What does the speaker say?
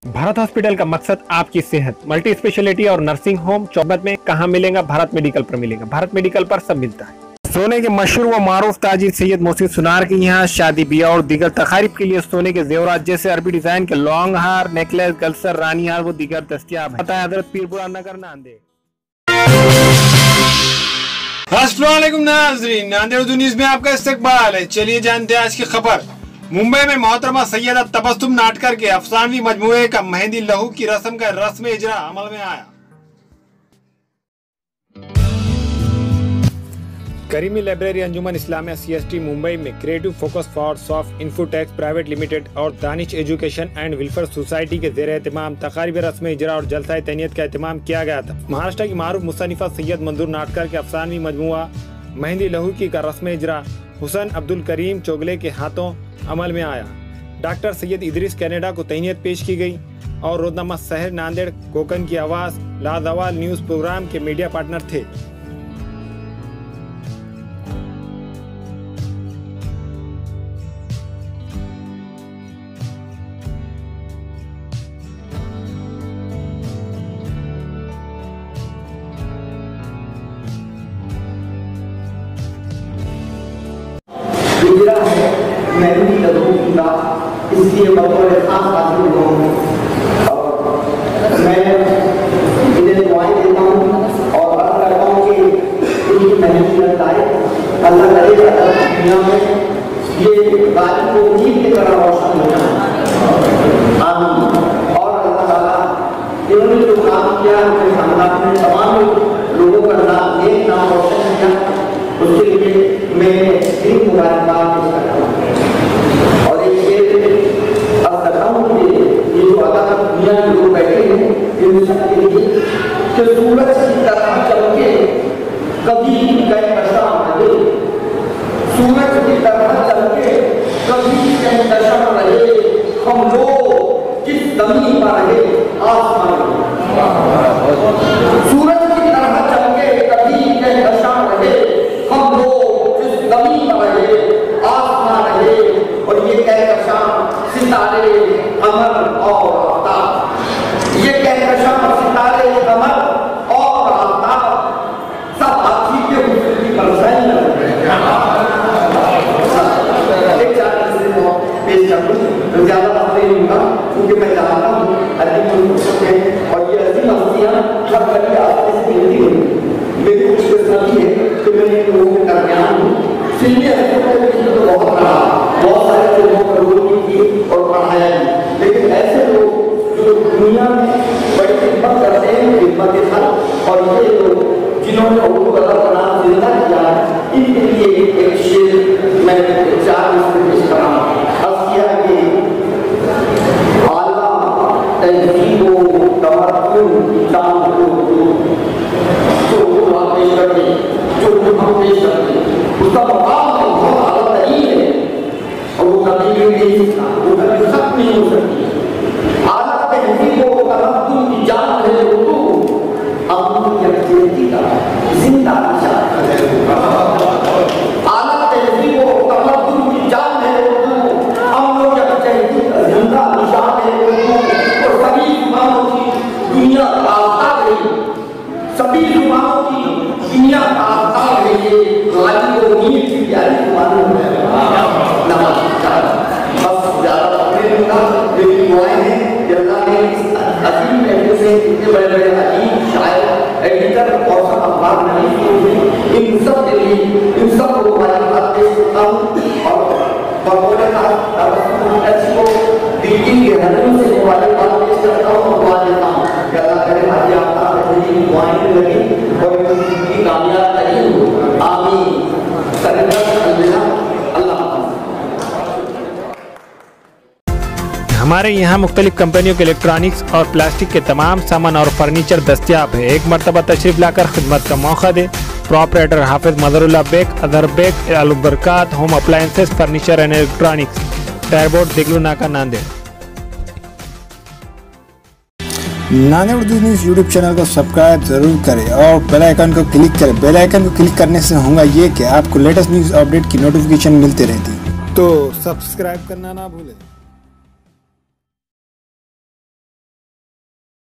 Bharat hospital का मकसद आपकी सेहत। मल्टी स्पेशलिटी और नर्सिंग होम चौबत में कहाँ मिलेगा? भारत मेडिकल पर मिलेगा। भारत मेडिकल पर सब मिलता है। सोने के मशहूर व मारूफ ताजिर सैयद मोहसिन सुनार के यहाँ शादी ब्याह और दीगर तकारीब के लिए सोने के जेवरात जैसे अरबी डिजाइन के लॉन्ग हार, नेकलेस, गलसर, रानी हार वो दीगर दस्तियाब है। हजरत पीरपुरा नगर नांदेड़। अस्सलाम वालेकुम नाज़रीन, नांदेड़ न्यूज़ में आपका इस्तकबाल है। चलिए जानते हैं आज की खबर। मुंबई में मोहतरमा सैयदा तबस्सुम नाटकर के अफसानवी मजमूए का मेहंदी लहू की रस्म का रस्म इजरा अमल में आया। करीमी लाइब्रेरी अंजुमन इस्लामिया CST मुंबई में creative focus for soft infotechs private limited और Danish education and welfare society के ज़ेर एहतमाम तकारीब रस्म इजरा और जलसा तैनियत का एहतमाम किया गया था। महाराष्ट्र की मारूफ मुसन्निफा सैयद मंजूर नाटकर के अफसानवी मजमुआ मेहंदी लहू की का रस्म इजरा हुसैन अब्दुल करीम चोगले के हाथों अमल में आया। डॉक्टर सैयद इदरीस कनाडा को तैनियत पेश की गई और रोजनामा शहर नांदेड़ कोकन की आवाज़ लाजवाल न्यूज़ प्रोग्राम के मीडिया पार्टनर थे। मैं भी लगूंगा इसलिए बतौर खास हाजिर हुआ हूँ और मैं इन्हें दुआएं देता हूँ और अर्ज करता हूँ कि इनकी मेहनत लगाए अल्लाह करे दुनिया में ये गाड़ी को नींद की तरह रोशन हो जाए। आमीन। और अल्लाह ताला इन्होंने जो काम किया अपने खानदान में तमाम लोगों का नाम नेक नाम रोशन किया, उसके लिए मैं दिन मुबारकबाद पेश करता हूँ। और एक शेर अब करता हूँ कि ये जो अदा दुनिया में लोग बैठे हैं इन सबके लिए कि सूरज की तरह चमके कभी कहकशां रहे, सूरज की तरह चमके कभी कहकशां रहे, हम लोग किस जमीन पर रहे आसमान में। सूरज की तरह चमके कभी कहकशां रहे, हम लोग जिस जमीन पर रहे आसमान रहे। और ये कहकशां सितारे कमर और आफ्ताब, ये कहकशां सितारे कमर और आफ्ताब सब हाथी के हुस्न की परछाई में एक चार चीजें पेश करूं तो ज्यादा बात नहीं होगा क्योंकि मैं चाहता हूँ अजीम और ये अजीम हस्तियां हर कभी आपसे से मिलती हुई मेरी खुशकिस्मती है कि मैं इन लोगों के दरमियान हूँ। फिल्मी तो बहुत रहा, बहुत सारे फिल्मों पर रोल की और पढ़ाया भी, लेकिन ऐसे लोग जो दुनिया में बड़ी खिदमत करते हैं खिदमत के साथ, और ये लोग जिन्होंने उर्दू अदब का नाम जिंदा किया है, इनके लिए एक शेर मैं चार इसमें पेश कर रहा हूँ। हस्तिया के आला तहजीबो तमक्कुन चांद को जो हम पेश करते जो हम पेश करते उसका मुकाम बहुत आला तरीन है और वो कभी भी नहीं सकता, वो कभी सख्त नहीं हो सकती। आला तहजीबो तमक्कुन की जान है उर्दू, अमन की अक्तियती का जिंदा निशान है। आला तहजीबो तमक्कुन की जान है उर्दू, अमन की अक्तियती का जिंदा निशान है उर्दू। और सभी जुबानों की दुनिया का आस्था है, सभी जुबानों की दुनिया का आस्था है। ये गाली को नींद की प्यारी जुबानों में बस ज्यादा अपने दूंगा। मेरी दुआएं हैं कि अल्लाह ने इस अजीम महफिल से इतने बड़े बड़े अजीम शायर एडिटर और सब अखबार नहीं किए, इन सब के लिए इन सब को हमारी बात पेश करता हूँ और बकौले का को दिल की गहराइयों से हमारी बात पेश करता हूँ और दुआ देता हूँ कि अल्लाह करे हाजी आपका दुआएं लगी और जिंदगी कामयाब करें। आमीन। हमारे यहाँ मुख्तलिफ कंपनियों के इलेक्ट्रॉनिक्स और प्लास्टिक के तमाम सामान और फर्नीचर दस्तियाब है। एक मरतबा तशरीफ लाकर खिदमत का मौका दे। प्रोपराइटर हाफिज मदरुल्लाह बेग, अदर Baig, Albarkat home appliances, furniture and electronics, टायरबोर्ड, Deglur Naka, Nanded. Nanded Urdu news YouTube channel को सब्सक्राइब जरूर करें और बेल आइकन को क्लिक करें। बेल आइकन को क्लिक करने से होगा ये कि आपको लेटेस्ट न्यूज़ अपडेट की नोटिफिकेशन मिलती रहती है, तो सब्सक्राइब करना ना भूलें।